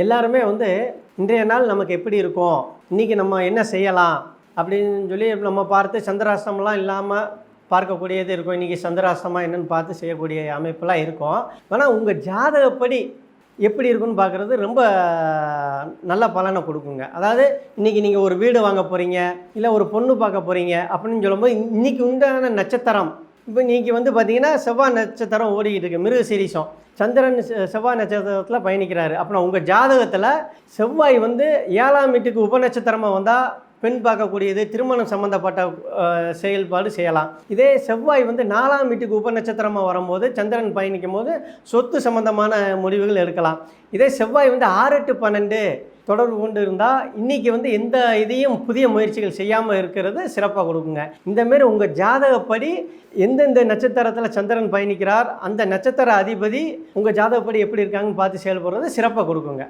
எல்லாருமே வந்து இன்றைய நாள் நமக்கு எப்படி இருக்கும், இன்றைக்கி நம்ம என்ன செய்யலாம் அப்படின்னு சொல்லி நம்ம பார்த்து சந்திராஷ்டமம்லாம் இல்லாமல் பார்க்கக்கூடியது இருக்கும். இன்றைக்கி சந்திராஷ்டமம் என்னென்னு பார்த்து செய்யக்கூடிய அமைப்பெல்லாம் இருக்கும். ஆனால் உங்கள் ஜாதகப்படி எப்படி இருக்குன்னு பார்க்குறது ரொம்ப நல்ல பலனை கொடுக்குங்க. அதாவது இன்றைக்கி நீங்கள் ஒரு வீடு வாங்க போகிறீங்க, இல்லை ஒரு பொண்ணு பார்க்க போகிறீங்க அப்படின்னு சொல்லும்போது இன்றைக்கி உண்டான நட்சத்திரம் இப்போ இன்றைக்கி வந்து பார்த்திங்கன்னா செவ்வாய் நட்சத்திரம் ஓடிக்கிட்டு இருக்குது, மிருகசீரிஷம். சந்திரன் செவ்வாய் நட்சத்திரத்தில் பயணிக்கிறாரு. அப்புறம் உங்கள் ஜாதகத்தில் செவ்வாய் வந்து 7ஆம் வீட்டுக்கு உபநட்சத்திரமாக வந்தால் பெண் பார்க்கக்கூடியது, திருமணம் சம்மந்தப்பட்ட செயல்பாடு செய்யலாம். இதே செவ்வாய் வந்து 4ஆம் வீட்டுக்கு உபநட்சத்திரமாக வரும்போது சந்திரன் பயணிக்கும் போது சொத்து சம்மந்தமான முடிவுகள் எடுக்கலாம். இதே செவ்வாய் வந்து 6, 8, 12 தொடர்பு கொண்டு இருந்தால் இன்றைக்கி வந்து எந்த இதையும் புதிய முயற்சிகள் செய்யாமல் இருக்கிறது சிறப்பாக கொடுக்குங்க. இந்தமாரி உங்கள் ஜாதகப்படி எந்தெந்த நட்சத்திரத்தில் சந்திரன் பயணிக்கிறார், அந்த நட்சத்திர அதிபதி உங்கள் ஜாதகப்படி எப்படி இருக்காங்கன்னு பார்த்து செயல்படுறது சிறப்பாக கொடுக்குங்க.